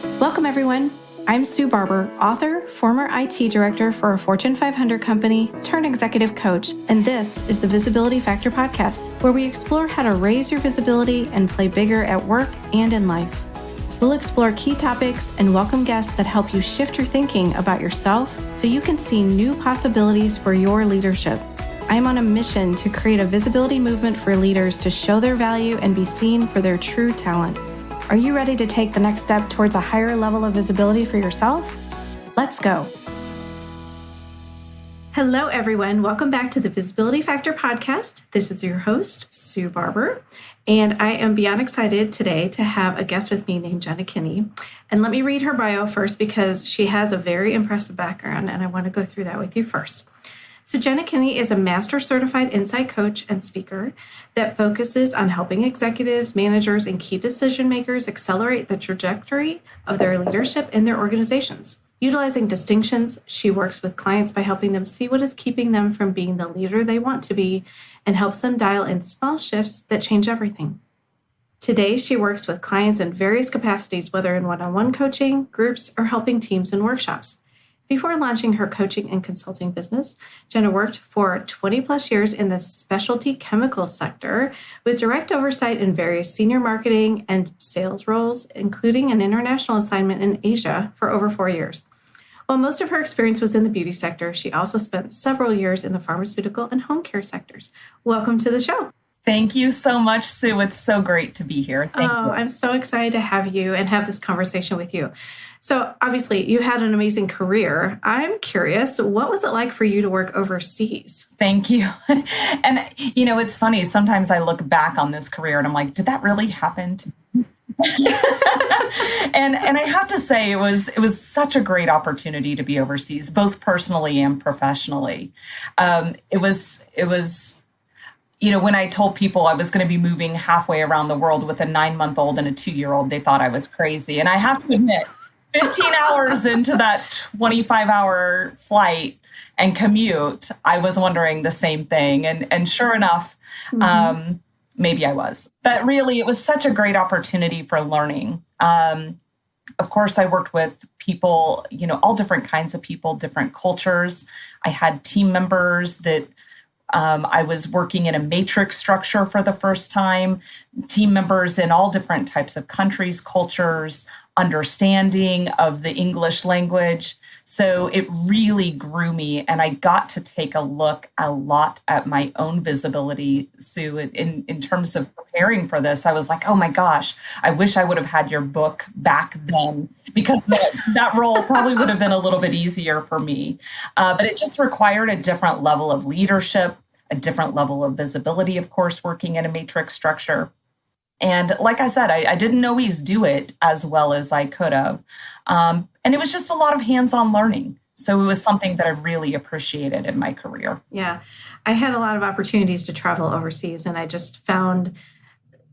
Welcome, everyone. I'm Sue Barber, author, former IT director for a Fortune 500 company, turned executive coach, and this is the Visibility Factor podcast, where we explore how to raise your visibility and play bigger at work and in life. We'll explore key topics and welcome guests that help you shift your thinking about yourself so you can see new possibilities for your leadership. I'm on a mission to create a visibility movement for leaders to show their value and be seen for their true talent. Are you ready to take the next step towards a higher level of visibility for yourself? Let's go. Hello, everyone. Welcome back to the Visibility Factor podcast. This is your host, Sue Barber, and I am beyond excited today to have a guest with me named Jena Kinney. And let me read her bio first because she has a very impressive background, and I want to go through that with you first. So Jena Kinney is a master certified insight coach and speaker that focuses on helping executives, managers, and key decision makers accelerate the trajectory of their leadership in their organizations. Utilizing distinctions, she works with clients by helping them see what is keeping them from being the leader they want to be and helps them dial in small shifts that change everything. Today, she works with clients in various capacities, whether in one-on-one coaching, groups, or helping teams in workshops. Before launching her coaching and consulting business, Jena worked for 20 plus years in the specialty chemical sector with direct oversight in various senior marketing and sales roles, including an international assignment in Asia for over 4 years. While most of her experience was in the beauty sector, she also spent several years in the pharmaceutical and home care sectors. Welcome to the show. Thank you so much, Sue. It's so great to be here. Thank you. I'm so excited to have you and have this conversation with you. So obviously, you had an amazing career. I'm curious, what was it like for you to work overseas? Thank you. And, it's funny. Sometimes I look back on this career and I'm like, did that really happen to me? and I have to say, it was such a great opportunity to be overseas, both personally and professionally. It was when I told people I was going to be moving halfway around the world with a 9-month-old and a 2-year-old, they thought I was crazy. And I have to admit, 15 hours into that 25-hour flight and commute, I was wondering the same thing. And sure enough, maybe I was. But really, it was such a great opportunity for learning. Of course, I worked with people, all different kinds of people, different cultures. I had team members that I was working in a matrix structure for the first time, team members in all different types of countries, cultures, understanding of the English language. So it really grew me, and I got to take a look a lot at my own visibility, Sue, in terms of preparing for this. I was like, oh my gosh, I wish I would have had your book back then, because that role probably would have been a little bit easier for me. But it just required a different level of leadership, a different level of visibility, of course, working in a matrix structure. And like I said, I didn't always do it as well as I could have. And it was just a lot of hands-on learning. So it was something that I really appreciated in my career. Yeah, I had a lot of opportunities to travel overseas, and I just found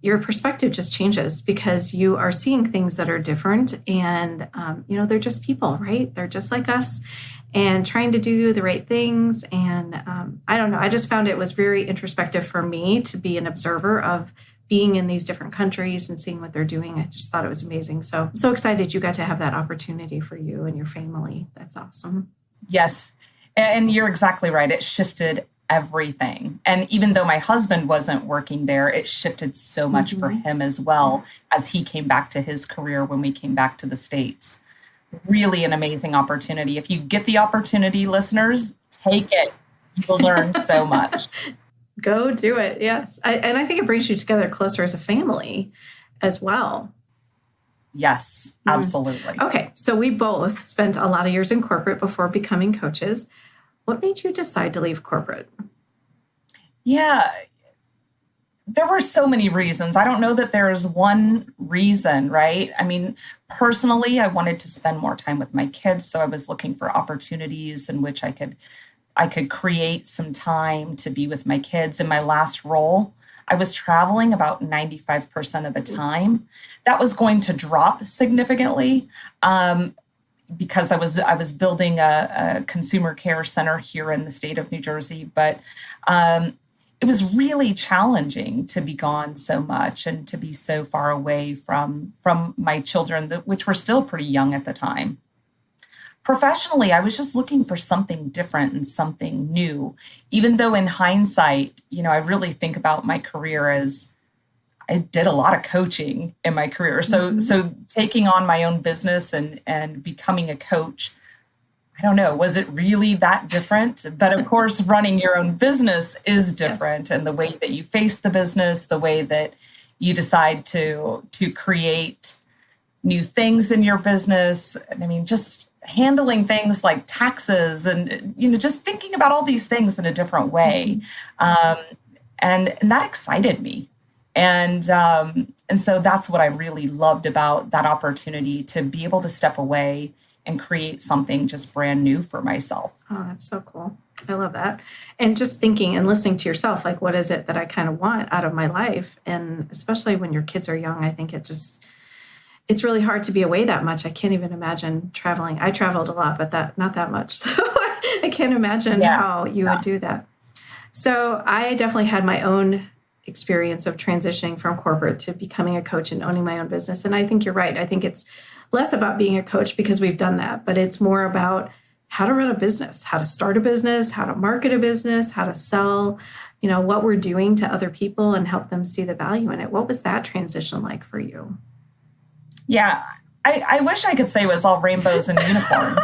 your perspective just changes because you are seeing things that are different. And, they're just people, right? They're just like us and trying to do the right things. And I don't know, I just found it was very introspective for me to be an observer of being in these different countries and seeing what they're doing. I just thought it was amazing. So I'm so excited you got to have that opportunity for you and your family. That's awesome. Yes. And you're exactly right. It shifted everything. And even though my husband wasn't working there, it shifted so much for him as well as he came back to his career when we came back to the States. Really an amazing opportunity. If you get the opportunity, listeners, take it. You will learn so much. Go do it. Yes. And I think it brings you together closer as a family as well. Yes, absolutely. Okay. So we both spent a lot of years in corporate before becoming coaches. What made you decide to leave corporate? Yeah, there were so many reasons. I don't know that there's one reason, right? I mean, personally, I wanted to spend more time with my kids. So I was looking for opportunities in which I could create some time to be with my kids. In my last role, I was traveling about 95% of the time. That was going to drop significantly because I was building a consumer care center here in the state of New Jersey. But it was really challenging to be gone so much and to be so far away from my children, which were still pretty young at the time. Professionally, I was just looking for something different and something new, even though in hindsight, I really think about my career as I did a lot of coaching in my career. So taking on my own business and becoming a coach, I don't know, was it really that different? But of course, running your own business is different. Yes. And the way that you face the business, the way that you decide to create new things in your business. I mean, just handling things like taxes and, just thinking about all these things in a different way. And that excited me. And so that's what I really loved about that opportunity, to be able to step away and create something just brand new for myself. Oh, that's so cool. I love that. And just thinking and listening to yourself, like, what is it that I kind of want out of my life? And especially when your kids are young, I think it's really hard to be away that much. I can't even imagine traveling. I traveled a lot, but not that much. So I can't imagine how you would do that. So I definitely had my own experience of transitioning from corporate to becoming a coach and owning my own business. And I think you're right. I think it's less about being a coach because we've done that, but it's more about how to run a business, how to start a business, how to market a business, how to sell, what we're doing to other people and help them see the value in it. What was that transition like for you? Yeah, I wish I could say it was all rainbows and unicorns,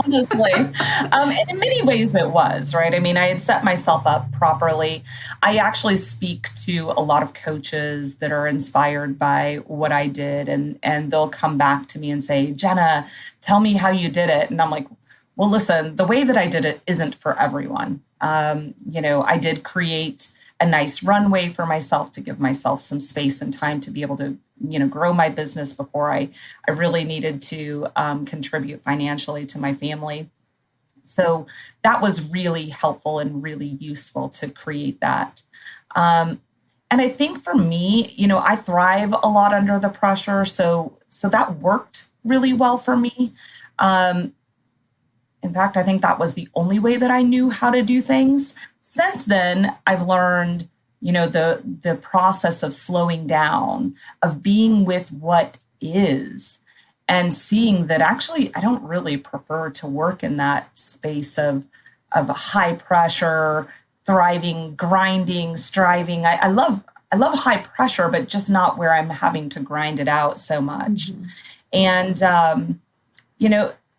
honestly. And in many ways it was, right? I mean, I had set myself up properly. I actually speak to a lot of coaches that are inspired by what I did, and they'll come back to me and say, Jena, tell me how you did it. And I'm like, well, listen, the way that I did it isn't for everyone. I did create a nice runway for myself to give myself some space and time to be able to, grow my business before I really needed to contribute financially to my family. So that was really helpful and really useful to create that. And I think for me, I thrive a lot under the pressure. So that worked really well for me. In fact, I think that was the only way that I knew how to do things. Since then, I've learned, the process of slowing down, of being with what is, and seeing that actually I don't really prefer to work in that space of high pressure, thriving, grinding, striving. I love high pressure, but just not where I'm having to grind it out so much. And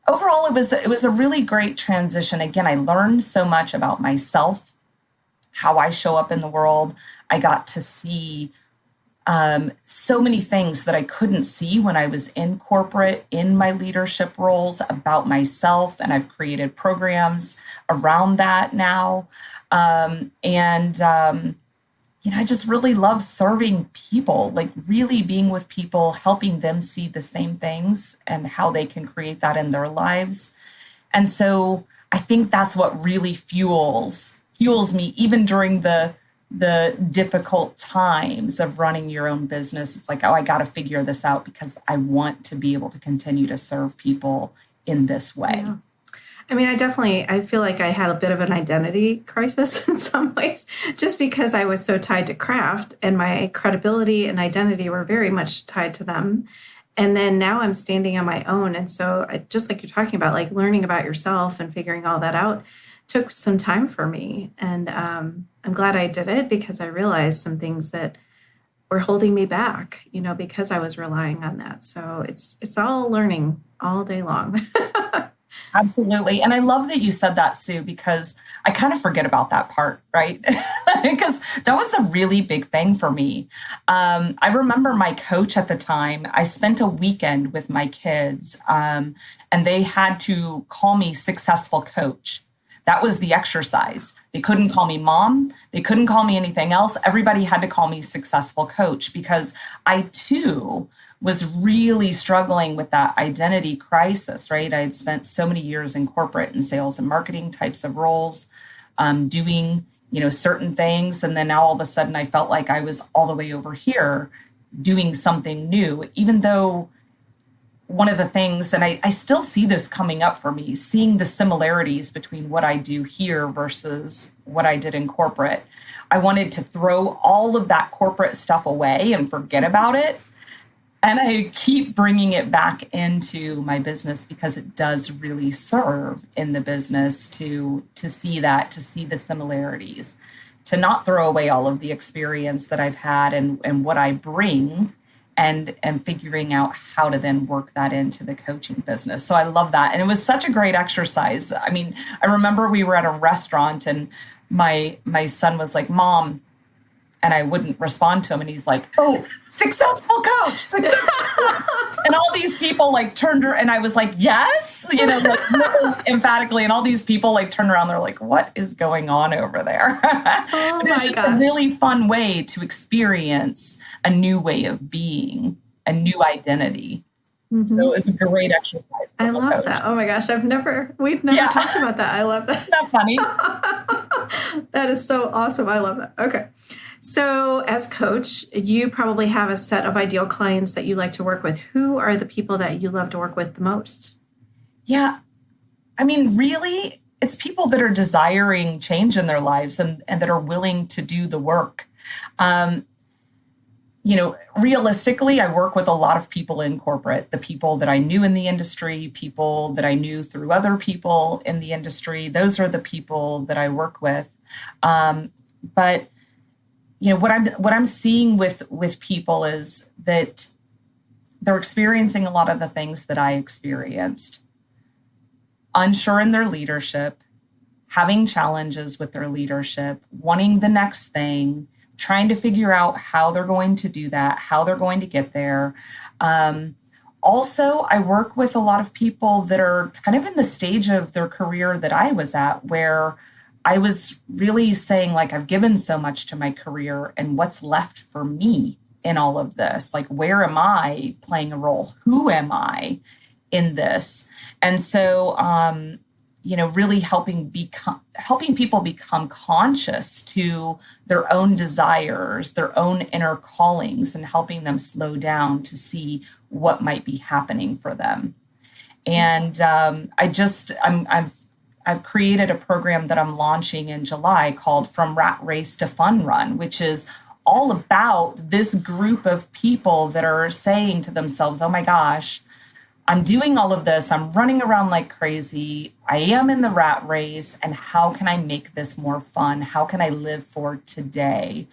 overall, it was a really great transition. Again, I learned so much about myself, how I show up in the world. I got to see so many things that I couldn't see when I was in corporate, in my leadership roles, about myself. And I've created programs around that now. I just really love serving people, like really being with people, helping them see the same things and how they can create that in their lives. And so I think that's what really fuels me, even during the difficult times of running your own business. It's like, I got to figure this out because I want to be able to continue to serve people in this way. Yeah. I mean, I feel like I had a bit of an identity crisis in some ways, just because I was so tied to craft, and my credibility and identity were very much tied to them. And then now I'm standing on my own. And so just like you're talking about, like learning about yourself and figuring all that out took some time for me. And I'm glad I did it, because I realized some things that were holding me back, because I was relying on that. So it's all learning all day long. Absolutely. And I love that you said that, Sue, because I kind of forget about that part, right? Because that was a really big thing for me. I remember my coach at the time, I spent a weekend with my kids, and they had to call me successful coach. That was the exercise. They couldn't call me mom. They couldn't call me anything else. Everybody had to call me successful coach, because I too was really struggling with that identity crisis, right? I had spent so many years in corporate and sales and marketing types of roles, doing, certain things. And then now all of a sudden I felt like I was all the way over here doing something new, even though one of the things, and I still see this coming up for me, seeing the similarities between what I do here versus what I did in corporate. I wanted to throw all of that corporate stuff away and forget about it. And I keep bringing it back into my business because it does really serve in the business to see that, to see the similarities, to not throw away all of the experience that I've had and what I bring, and figuring out how to then work that into the coaching business. So I love that. And it was such a great exercise. I mean, I remember we were at a restaurant and my son was like, "Mom," and I wouldn't respond to him. And he's like, "Oh, successful coach, successful." And all these people like turned around, and I was like, "Yes," like really emphatically. And all these people like turned around. They're like, "What is going on over there?" Oh But it's just a really fun way to experience a new way of being, a new identity. Mm-hmm. So it's a great exercise. I love that. Oh my gosh. we've never talked about that. I love that. Isn't that funny? That is so awesome. I love that. Okay. So as coach, you probably have a set of ideal clients that you like to work with. Who are the people that you love to work with the most? Yeah. I mean, really, it's people that are desiring change in their lives and that are willing to do the work. Realistically, I work with a lot of people in corporate, the people that I knew in the industry, people that I knew through other people in the industry. Those are the people that I work with. But what I'm seeing with people is that they're experiencing a lot of the things that I experienced. Unsure in their leadership, having challenges with their leadership, wanting the next thing, trying to figure out how they're going to do that, how they're going to get there. Also, I work with a lot of people that are kind of in the stage of their career that I was at, where I was really saying, like, I've given so much to my career, and what's left for me in all of this? Like, where am I playing a role? Who am I in this? And so, really helping people become conscious to their own desires, their own inner callings, and helping them slow down to see what might be happening for them. And I've created a program that I'm launching in July called From Rat Race to Fun Run, which is all about this group of people that are saying to themselves, "Oh my gosh, I'm doing all of this. I'm running around like crazy. I am in the rat race. And how can I make this more fun? How can I live for today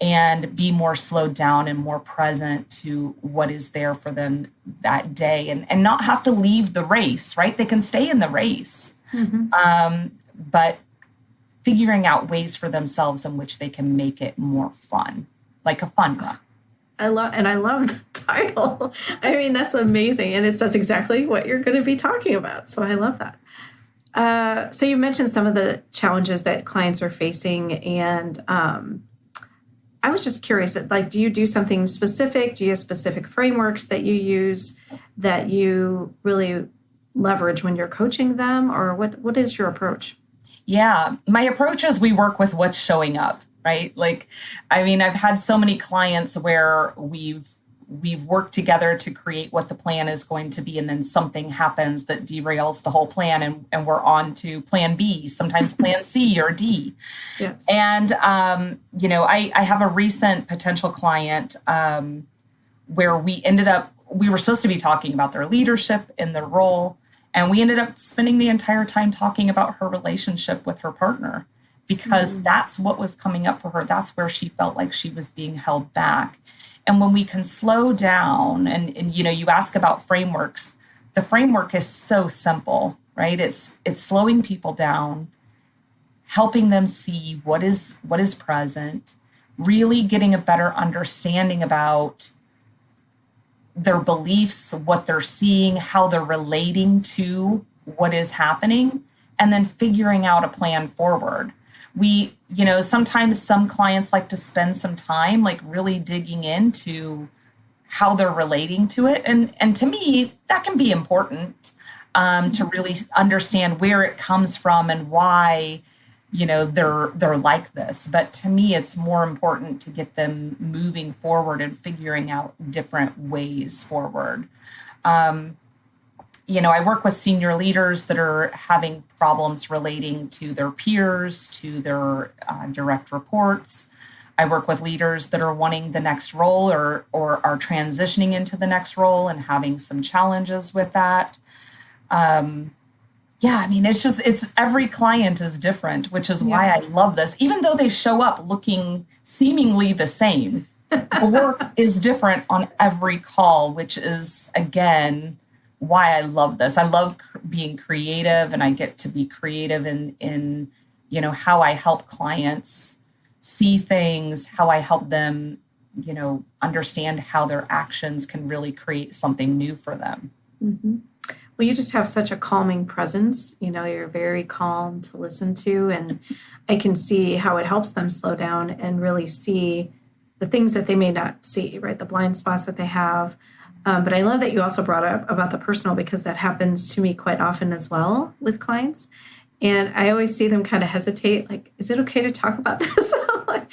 and be more slowed down and more present to what is there for them that day, and not have to leave the race," right? They can stay in the race, but figuring out ways for themselves in which they can make it more fun, like a fun run. I love the title. I mean, that's amazing. And that's exactly what you're going to be talking about. So I love that. So you mentioned some of the challenges that clients are facing. And I was just curious, like, do you do something specific? Do you have specific frameworks that you use that you really leverage when you're coaching them? Or what is your approach? Yeah, my approach is we work with what's showing up. Right? Like, I mean, I've had so many clients where we've worked together to create what the plan is going to be, and then something happens that derails the whole plan, and we're on to plan B, sometimes plan C or D. Yes. And, I have a recent potential client where we were supposed to be talking about their leadership in their role, and we ended up spending the entire time talking about her relationship with her partner, because that's what was coming up for her. That's where she felt like she was being held back. And when we can slow down, and you ask about frameworks, the framework is so simple, right? It's slowing people down, helping them see what is present, really getting a better understanding about their beliefs, what they're seeing, how they're relating to what is happening, and then figuring out a plan forward. We, sometimes some clients like to spend some time like really digging into how they're relating to it. And to me, that can be important to really understand where it comes from and why they're like this. But to me, it's more important to get them moving forward and figuring out different ways forward. I work with senior leaders that are having problems relating to their peers, to their direct reports. I work with leaders that are wanting the next role or are transitioning into the next role and having some challenges with that. It's every client is different, which is why I love this. Even though they show up looking seemingly the same, the work is different on every call, which is, again, why I love this. I love being creative, and I get to be creative in how I help clients see things, how I help them, understand how their actions can really create something new for them. Mm-hmm. Well, you just have such a calming presence. You're very calm to listen to, and I can see how it helps them slow down and really see the things that they may not see, right? The blind spots that they have. But I love that you also brought up about the personal, because that happens to me quite often as well with clients. And I always see them kind of hesitate, like, is it okay to talk about this?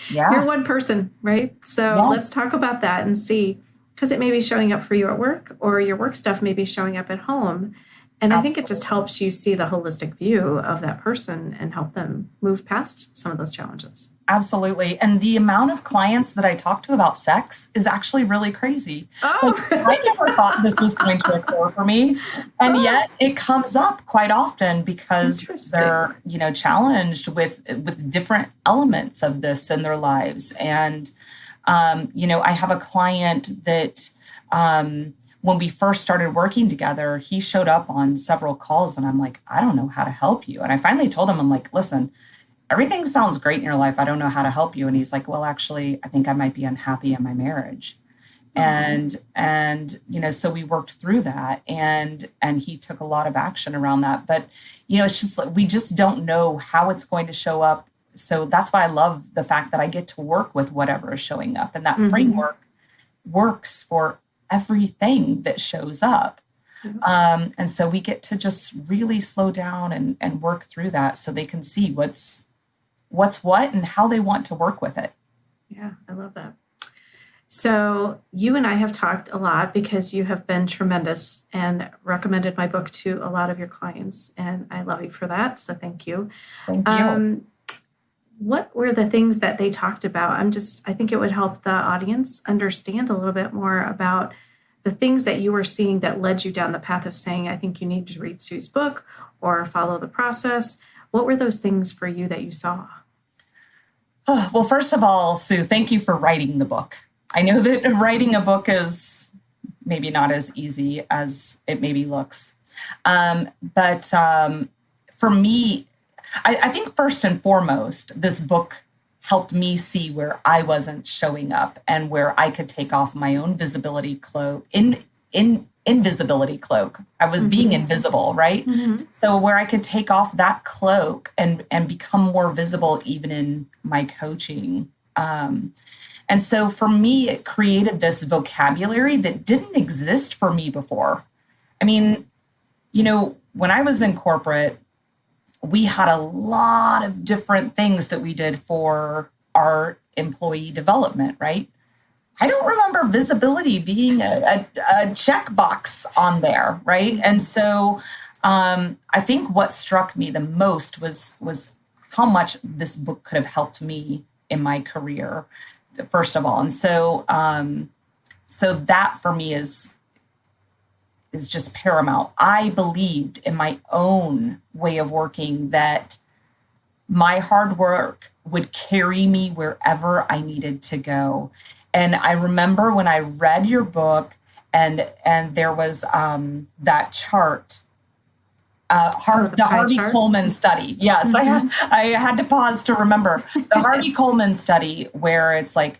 You're one person, right? So let's talk about that and see, because it may be showing up for you at work, or your work stuff may be showing up at home. And I think it just helps you see the holistic view of that person and help them move past some of those challenges. Absolutely. And the amount of clients that I talk to about sex is actually really crazy. I never thought this was going to occur for me. And yet it comes up quite often because they're, challenged with different elements of this in their lives. And, I have a client that, when we first started working together, he showed up on several calls and I'm like, I don't know how to help you. And I finally told him, I'm like, listen, everything sounds great in your life. I don't know how to help you. And he's like, well, actually, I think I might be unhappy in my marriage. Mm-hmm. So we worked through that and he took a lot of action around that. But, it's just like, we just don't know how it's going to show up. So that's why I love the fact that I get to work with whatever is showing up. And that framework works for everything that shows up. Mm-hmm. And so we get to just really slow down and work through that so they can see what's what and how they want to work with it. Yeah, I love that. So you and I have talked a lot because you have been tremendous and recommended my book to a lot of your clients. And I love you for that. So thank you. Thank you. What were the things that they talked about? I think it would help the audience understand a little bit more about the things that you were seeing that led you down the path of saying, I think you need to read Sue's book or follow the process. What were those things for you that you saw? Oh, well, first of all, Sue, thank you for writing the book. I know that writing a book is maybe not as easy as it maybe looks. But for me, I think first and foremost, this book helped me see where I wasn't showing up and where I could take off my own visibility cloak, invisibility cloak. I was being invisible, right? Mm-hmm. So where I could take off that cloak and become more visible even in my coaching. And so for me, it created this vocabulary that didn't exist for me before. I mean, when I was in corporate, we had a lot of different things that we did for our employee development, right? I don't remember visibility being a checkbox on there, right? And so I think what struck me the most was how much this book could have helped me in my career, first of all. And so that for me is just paramount. I believed in my own way of working that my hard work would carry me wherever I needed to go. And I remember when I read your book and there was that chart, the Harvey-Coleman study. Yes, mm-hmm. I had to pause to remember the Harvey-Coleman study where it's like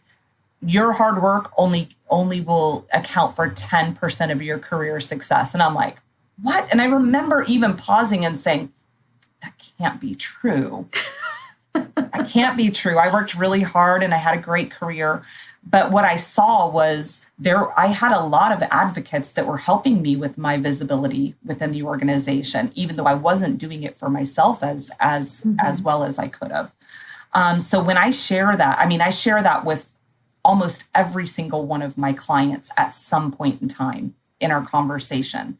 your hard work only will account for 10% of your career success. And I'm like, what? And I remember even pausing and saying, that can't be true. That can't be true. I worked really hard and I had a great career. But what I saw was I had a lot of advocates that were helping me with my visibility within the organization, even though I wasn't doing it for myself as well as I could have. So when I share that, I share that with almost every single one of my clients at some point in time in our conversation,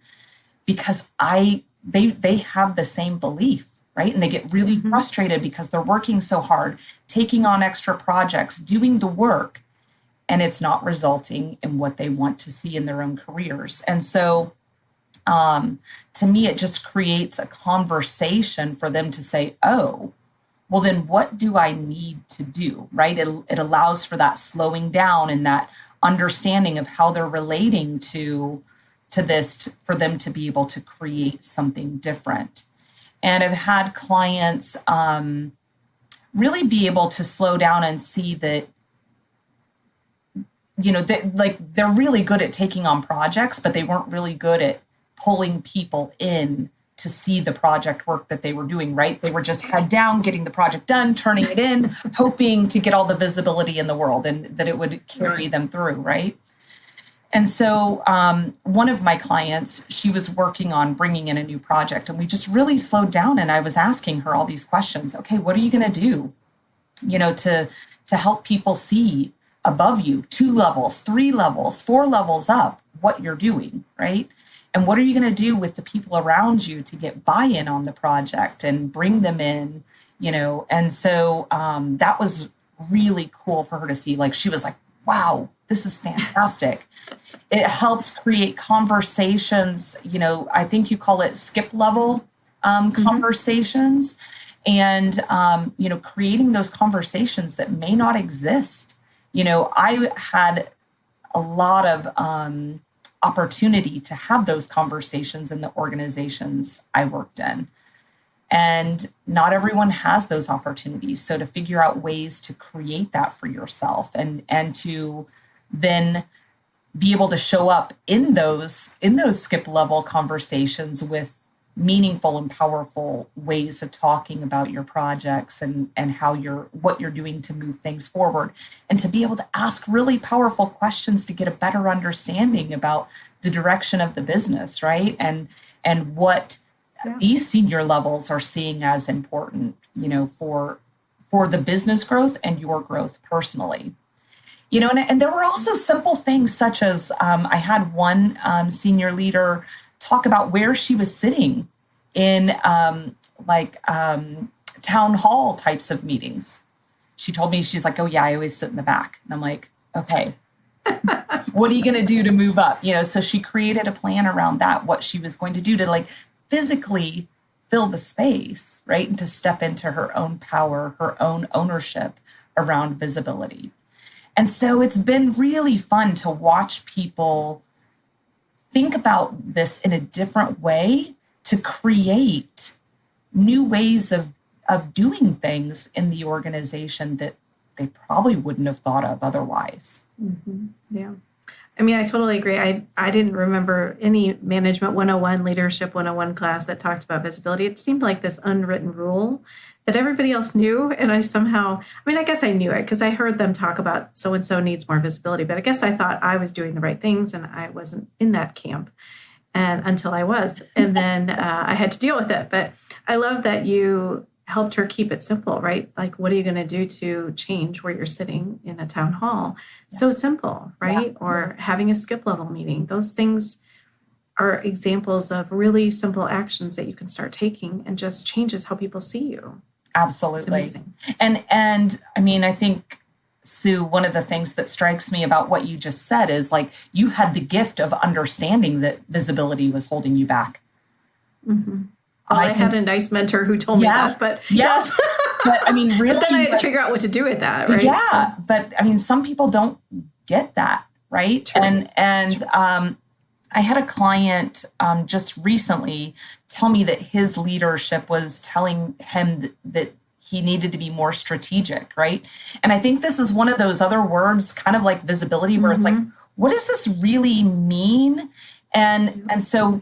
because they have the same belief, right? And they get really frustrated because they're working so hard, taking on extra projects, doing the work, and it's not resulting in what they want to see in their own careers. And so to me, it just creates a conversation for them to say, oh, well, then what do I need to do, right? It allows for that slowing down and that understanding of how they're relating to this for them to be able to create something different. And I've had clients really be able to slow down and see that, they're really good at taking on projects, but they weren't really good at pulling people in to see the project work that they were doing, right? They were just head down, getting the project done, turning it in, hoping to get all the visibility in the world and that it would carry them through, right? And so one of my clients, she was working on bringing in a new project, and we just really slowed down, and I was asking her all these questions. Okay, what are you going to do, to help people see above you, 2 levels, 3 levels, 4 levels up what you're doing, right? And what are you going to do with the people around you to get buy-in on the project and bring them in, And so that was really cool for her to see. Like, she was like, wow, this is fantastic. It helps create conversations, I think you call it skip level conversations, and, creating those conversations that may not exist. I had a lot of opportunity to have those conversations in the organizations I worked in. And not everyone has those opportunities. So to figure out ways to create that for yourself and to then be able to show up in those skip level conversations with meaningful and powerful ways of talking about your projects and what you're doing to move things forward, and to be able to ask really powerful questions to get a better understanding about the direction of the business, right? And what these senior levels are seeing as important, for the business growth and your growth personally. And there were also simple things such as I had one senior leader talk about where she was sitting in town hall types of meetings. She told me, she's like, oh yeah, I always sit in the back. And I'm like, okay, what are you going to do to move up? So she created a plan around that, what she was going to do to physically fill the space, right? And to step into her own power, her own ownership around visibility. And so it's been really fun to watch people think about this in a different way to create new ways of doing things in the organization that they probably wouldn't have thought of otherwise. Mm-hmm. Yeah. I totally agree. I didn't remember any Management 101, Leadership 101 class that talked about visibility. It seemed like this unwritten rule that everybody else knew. And I somehow, I guess I knew it because I heard them talk about so-and-so needs more visibility. But I guess I thought I was doing the right things and I wasn't in that camp until I was. And then I had to deal with it. But I love that you helped her keep it simple, right? Like, what are you going to do to change where you're sitting in a town hall? Yeah. So simple, right? Yeah. Or having a skip level meeting. Those things are examples of really simple actions that you can start taking and just changes how people see you. Absolutely. It's amazing. And I think, Sue, one of the things that strikes me about what you just said is you had the gift of understanding that visibility was holding you back. Mm-hmm. Well, I had a nice mentor who told me that, but yes. But really, but then I had to figure out what to do with that, right? Yeah. So. But some people don't get that, right? True. And I had a client just recently tell me that his leadership was telling him that he needed to be more strategic, right? And I think this is one of those other words, kind of like visibility, where it's like, what does this really mean? And so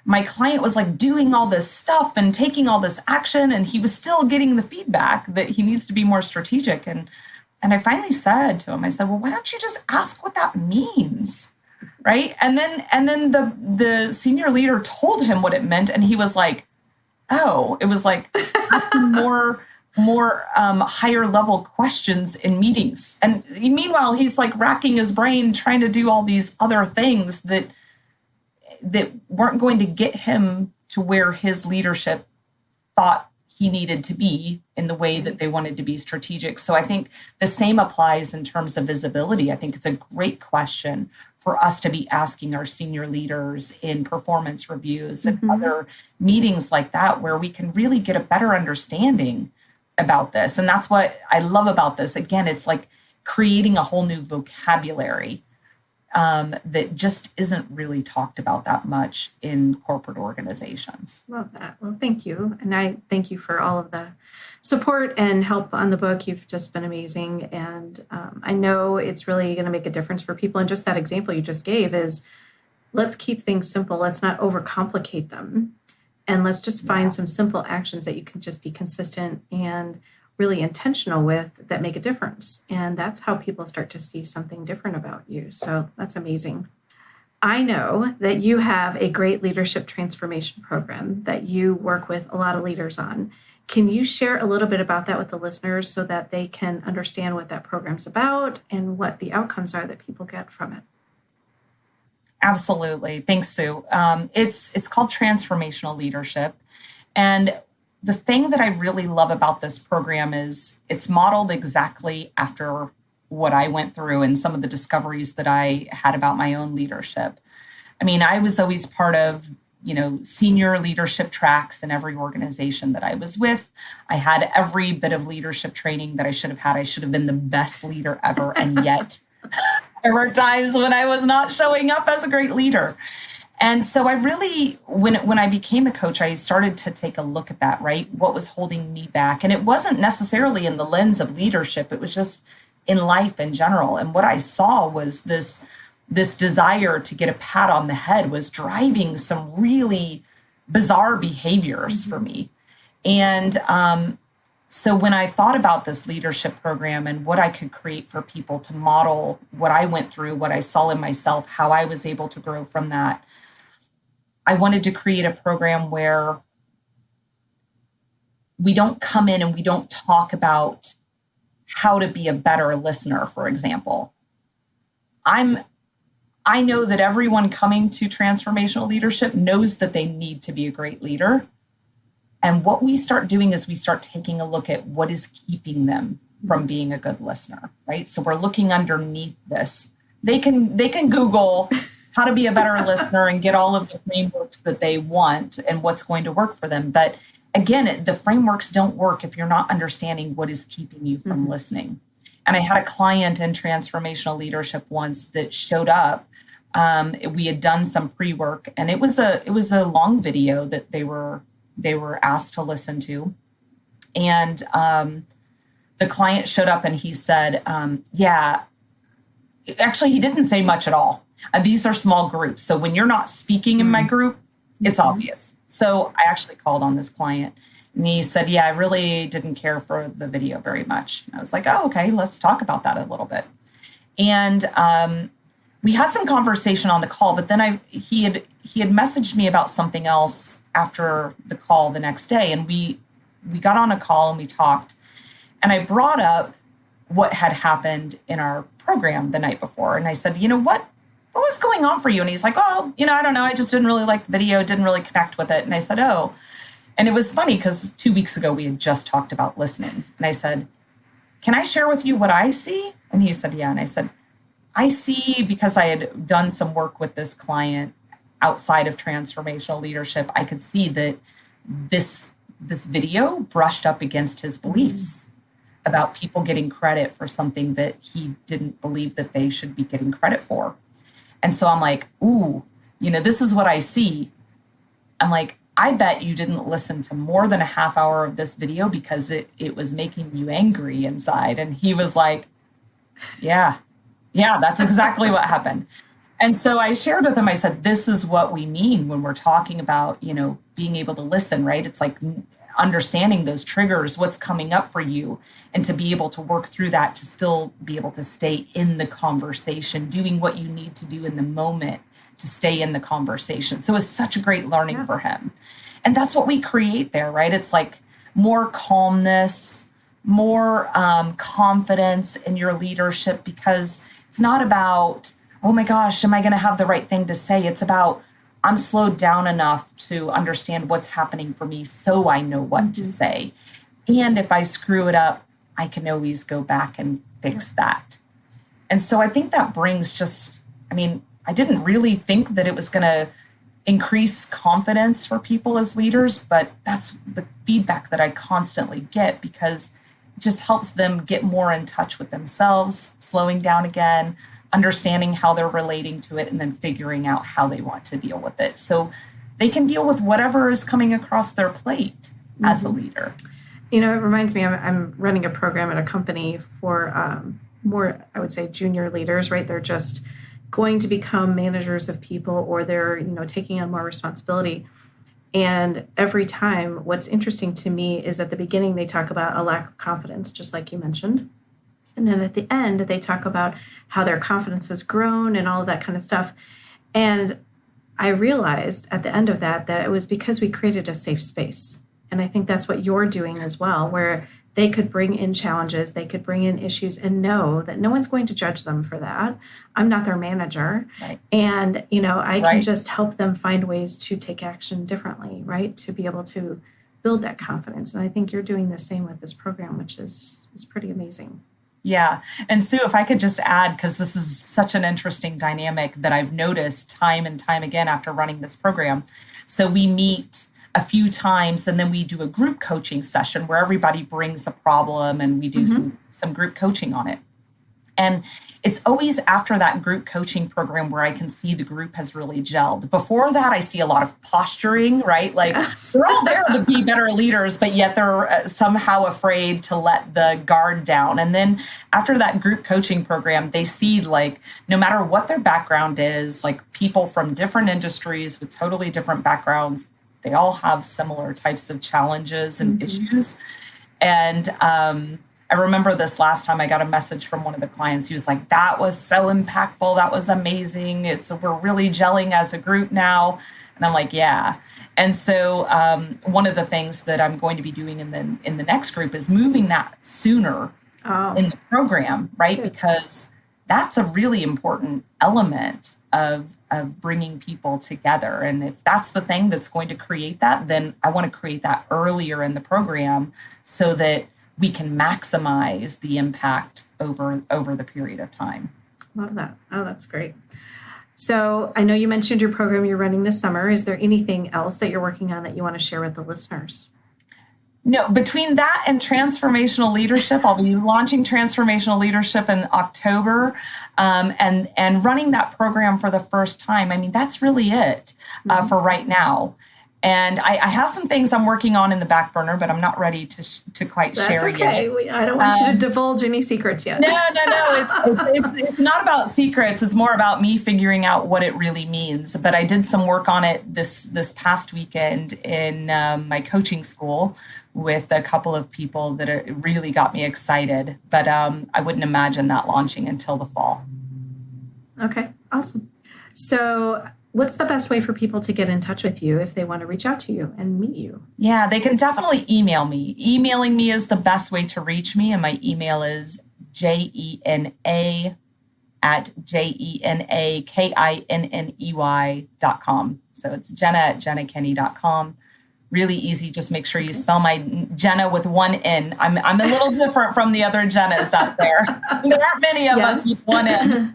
my client was doing all this stuff and taking all this action, and he was still getting the feedback that he needs to be more strategic. And I finally said to him, I said, well, why don't you just ask what that means? Right. And then the senior leader told him what it meant. And he was like, oh, it was like asking more higher level questions in meetings. And meanwhile, he's like racking his brain trying to do all these other things that weren't going to get him to where his leadership thought he needed to be in the way that they wanted to be strategic. So I think the same applies in terms of visibility. I think it's a great question for us to be asking our senior leaders in performance reviews and other meetings like that, where we can really get a better understanding about this. And that's what I love about this. Again, it's like creating a whole new vocabulary that just isn't really talked about that much in corporate organizations. Love that. Well, thank you. And I thank you for all of the support and help on the book. You've just been amazing. And I know it's really going to make a difference for people. And just that example you just gave is, let's keep things simple. Let's not overcomplicate them. And let's just find some simple actions that you can just be consistent and really intentional with that make a difference. And that's how people start to see something different about you. So that's amazing. I know that you have a great leadership transformation program that you work with a lot of leaders on. Can you share a little bit about that with the listeners so that they can understand what that program's about and what the outcomes are that people get from it? Absolutely. Thanks, Sue. It's called Transformational Leadership. And the thing that I really love about this program is it's modeled exactly after what I went through and some of the discoveries that I had about my own leadership. I mean, I was always part of, senior leadership tracks in every organization that I was with. I had every bit of leadership training that I should have had. I should have been the best leader ever. And yet there were times when I was not showing up as a great leader. And so I really, when I became a coach, I started to take a look at that, right? What was holding me back? And it wasn't necessarily in the lens of leadership. It was just in life in general. And what I saw was this desire to get a pat on the head was driving some really bizarre behaviors for me. And so when I thought about this leadership program and what I could create for people to model what I went through, what I saw in myself, how I was able to grow from that, I wanted to create a program where we don't come in and we don't talk about how to be a better listener, for example. I know that everyone coming to transformational leadership knows that they need to be a great leader. And what we start doing is we start taking a look at what is keeping them from being a good listener, right? So we're looking underneath this. They can Google how to be a better listener and get all of the frameworks that they want and what's going to work for them. But again, the frameworks don't work if you're not understanding what is keeping you from listening. And I had a client in transformational leadership once that showed up. We had done some pre-work, and it was a long video that they were asked to listen to. And the client showed up and he said, actually, he didn't say much at all. These are small groups. So when you're not speaking in my group, it's obvious. So I actually called on this client and he said, I really didn't care for the video very much. And I was like, oh, okay, let's talk about that a little bit. And we had some conversation on the call, but then he had messaged me about something else after the call the next day. And we got on a call and we talked. And I brought up what had happened in our program the night before. And I said, what was going on for you? And he's like, I don't know. I just didn't really like the video, didn't really connect with it. And I said, oh. And it was funny because 2 weeks ago, we had just talked about listening. And I said, can I share with you what I see? And he said, yeah. And I said, I see, because I had done some work with this client outside of transformational leadership, I could see that this video brushed up against his beliefs about people getting credit for something that he didn't believe that they should be getting credit for. And so I'm like, this is what I see. I'm like, I bet you didn't listen to more than a half hour of this video because it was making you angry inside. And he was like, yeah, that's exactly what happened. And so I shared with him, I said, this is what we mean when we're talking about, being able to listen, right? It's like, understanding those triggers, what's coming up for you, and to be able to work through that, to still be able to stay in the conversation, doing what you need to do in the moment to stay in the conversation. So it's such a great learning for him. And that's what we create there, right? It's like more calmness, more confidence in your leadership, because it's not about, oh my gosh, am I going to have the right thing to say? It's about, I'm slowed down enough to understand what's happening for me so I know what to say. And if I screw it up, I can always go back and fix that. And so I think that brings just, I didn't really think that it was going to increase confidence for people as leaders, but that's the feedback that I constantly get, because it just helps them get more in touch with themselves, slowing down again, understanding how they're relating to it, and then figuring out how they want to deal with it. So they can deal with whatever is coming across their plate as a leader. It reminds me, I'm running a program at a company for more, I would say, junior leaders, right? They're just going to become managers of people, or they're, taking on more responsibility. And every time, what's interesting to me is at the beginning, they talk about a lack of confidence, just like you mentioned. And then at the end, they talk about how their confidence has grown and all of that kind of stuff. And I realized at the end of that it was because we created a safe space. And I think that's what you're doing as well, where they could bring in challenges, they could bring in issues, and know that no one's going to judge them for that. I'm not their manager. Right. And, I can just help them find ways to take action differently, right? To be able to build that confidence. And I think you're doing the same with this program, which is pretty amazing. Yeah. And Sue, if I could just add, because this is such an interesting dynamic that I've noticed time and time again after running this program. So we meet a few times, and then we do a group coaching session where everybody brings a problem and we do some group coaching on it. And it's always after that group coaching program where I can see the group has really gelled. Before that, I see a lot of posturing, right? Like they're all there to be better leaders, but yet they're somehow afraid to let the guard down. And then after that group coaching program, they see, like, no matter what their background is, like people from different industries with totally different backgrounds, they all have similar types of challenges and issues. And I remember this last time I got a message from one of the clients. He was like, that was so impactful. That was amazing. We're really gelling as a group now. And I'm like, yeah. And so one of the things that I'm going to be doing in the next group is moving that sooner in the program, right? Good. Because that's a really important element of bringing people together. And if that's the thing that's going to create that, then I want to create that earlier in the program so that we can maximize the impact over the period of time. Love that. Oh, that's great. So I know you mentioned your program you're running this summer. Is there anything else that you're working on that you want to share with the listeners? No, between that and transformational leadership, I'll be launching transformational leadership in October, and running that program for the first time. That's really it for right now. And I have some things I'm working on in the back burner, but I'm not ready to quite share yet. That's okay. I don't want you to divulge any secrets yet. No. It's not about secrets. It's more about me figuring out what it really means. But I did some work on it this past weekend in my coaching school with a couple of people that really got me excited. But I wouldn't imagine that launching until the fall. Okay, awesome. So what's the best way for people to get in touch with you if they want to reach out to you and meet you? Yeah, they can definitely email me. Emailing me is the best way to reach me. And my email is jena@jenakinney.com. So it's Jena@jenakinney.com. Really easy. Just make sure you spell my Jena with one N. I'm a little different from the other Jenas out there. There aren't many of us with one N.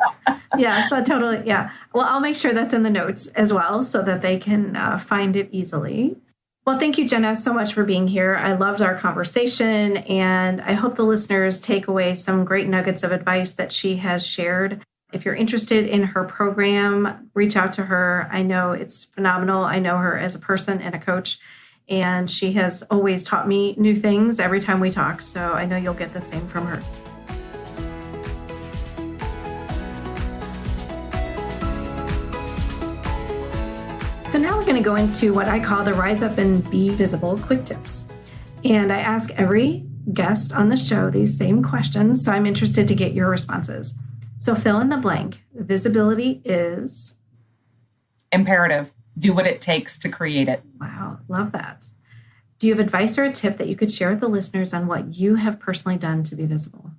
Yeah, so totally. Yeah. Well, I'll make sure that's in the notes as well so that they can find it easily. Well, thank you, Jena, so much for being here. I loved our conversation, and I hope the listeners take away some great nuggets of advice that she has shared. If you're interested in her program, reach out to her. I know it's phenomenal. I know her as a person and a coach, and she has always taught me new things every time we talk. So I know you'll get the same from her. So now we're going to go into what I call the Rise Up and Be Visible quick tips. And I ask every guest on the show these same questions, so I'm interested to get your responses. So fill in the blank. Visibility is? Imperative. Do what it takes to create it. Wow, love that. Do you have advice or a tip that you could share with the listeners on what you have personally done to be visible?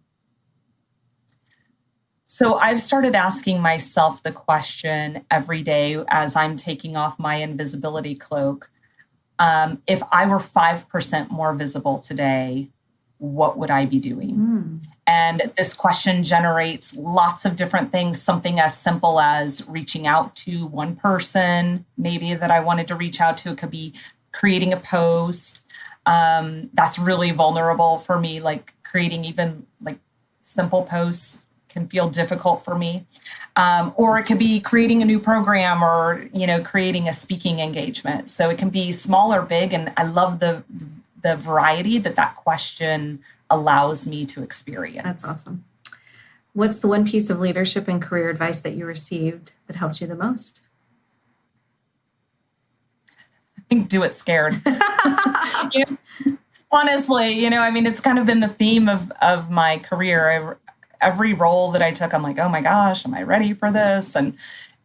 So I've started asking myself the question every day as I'm taking off my invisibility cloak. If I were 5% more visible today, what would I be doing? And this question generates lots of different things, something as simple as reaching out to one person, maybe that I wanted to reach out to. It could be creating a post. That's really vulnerable for me, like creating even like simple posts can feel difficult for me. Or it could be creating a new program or, creating a speaking engagement. So it can be small or big. And I love the variety that question allows me to experience. That's awesome. What's the one piece of leadership and career advice that you received that helped you the most? I think do it scared. Honestly, it's kind of been the theme of my career. Every role that I took, I'm like, oh my gosh, am I ready for this? And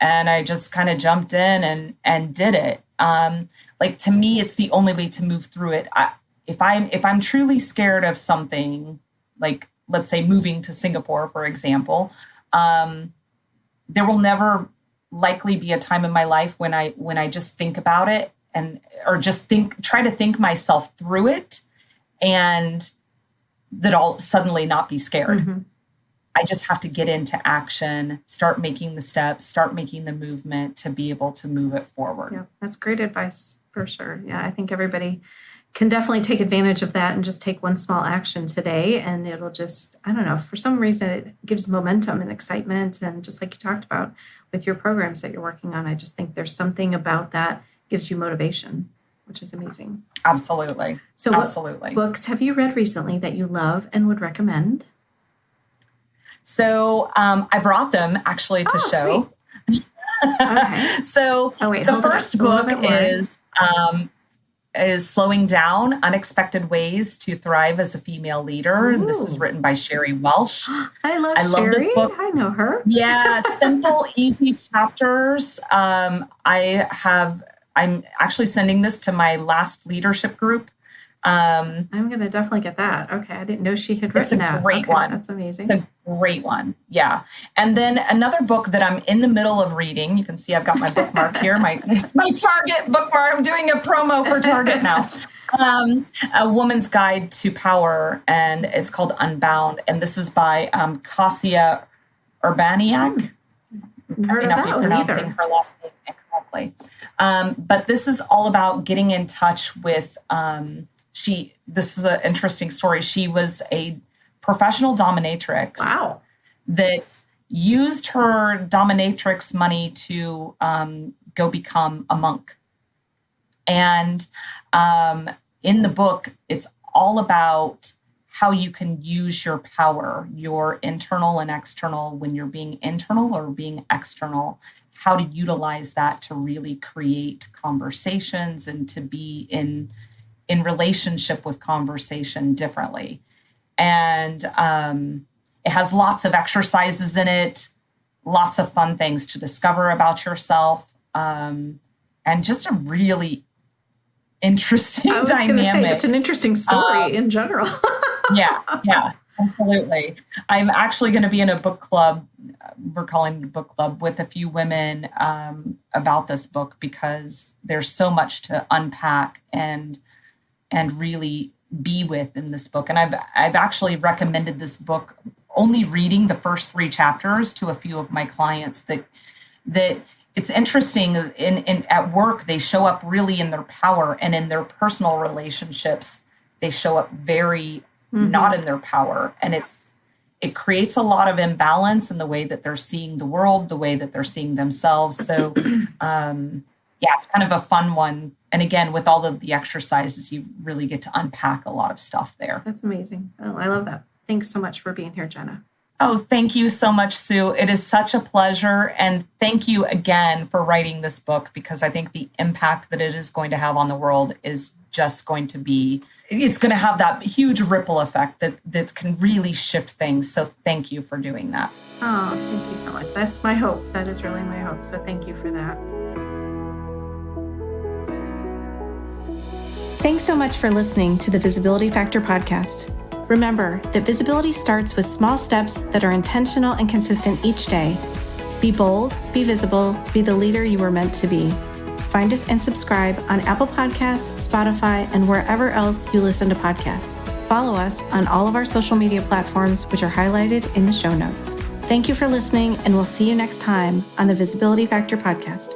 I just kind of jumped in and did it. To me, it's the only way to move through it. If I'm truly scared of something, like let's say moving to Singapore, for example, there will never likely be a time in my life when I just think about it try to think myself through it, and that I'll suddenly not be scared. Mm-hmm. I just have to get into action, start making the steps, start making the movement to be able to move it forward. Yeah, that's great advice for sure. Yeah, I think everybody can definitely take advantage of that and just take one small action today. And it'll just, I don't know, for some reason it gives momentum and excitement. And just like you talked about with your programs that you're working on, I just think there's something about that gives you motivation, which is amazing. Absolutely. So what books have you read recently that you love and would recommend? So I brought them actually to show. Okay. So the first book is Slowing Down, Unexpected Ways to Thrive as a Female Leader. And this is written by Sherry Welsh. I love Sherry. This book. I know her. Yeah, simple, easy chapters. I'm actually sending this to my last leadership group. I'm going to definitely get that. Okay. I didn't know she had written that. It's a great one. That's amazing. It's a great one. Yeah. And then another book that I'm in the middle of reading, you can see I've got my bookmark here, my Target bookmark. I'm doing a promo for Target now. A Woman's Guide to Power, and it's called Unbound. And this is by Kasia Urbaniak. I may not be pronouncing her last name incorrectly. But this is all about getting in touch with this is an interesting story. She was a professional dominatrix. Wow. That used her dominatrix money to go become a monk. And in the book, it's all about how you can use your power, your internal and external, when you're being internal or being external, how to utilize that to really create conversations and to be in relationship with conversation differently. And it has lots of exercises in it, lots of fun things to discover about yourself, and just a really interesting dynamic. I was going to say, just an interesting story in general. Yeah, absolutely. I'm actually going to be in a book club. We're calling it a book club with a few women about this book, because there's so much to unpack and really be with in this book. And I've actually recommended this book, only reading the first 3 chapters, to a few of my clients that it's interesting in at work, they show up really in their power, and in their personal relationships, they show up very not in their power. And it creates a lot of imbalance in the way that they're seeing the world, the way that they're seeing themselves. So it's kind of a fun one. And again, with all of the exercises, you really get to unpack a lot of stuff there. That's amazing. Oh, I love that. Thanks so much for being here, Jena. Oh, thank you so much, Sue. It is such a pleasure. And thank you again for writing this book, because I think the impact that it is going to have on the world is just going to be, it's going to have that huge ripple effect that can really shift things. So thank you for doing that. Oh, thank you so much. That's my hope. That is really my hope. So thank you for that. Thanks so much for listening to the Visibility Factor podcast. Remember that visibility starts with small steps that are intentional and consistent each day. Be bold, be visible, be the leader you were meant to be. Find us and subscribe on Apple Podcasts, Spotify, and wherever else you listen to podcasts. Follow us on all of our social media platforms, which are highlighted in the show notes. Thank you for listening, and we'll see you next time on the Visibility Factor podcast.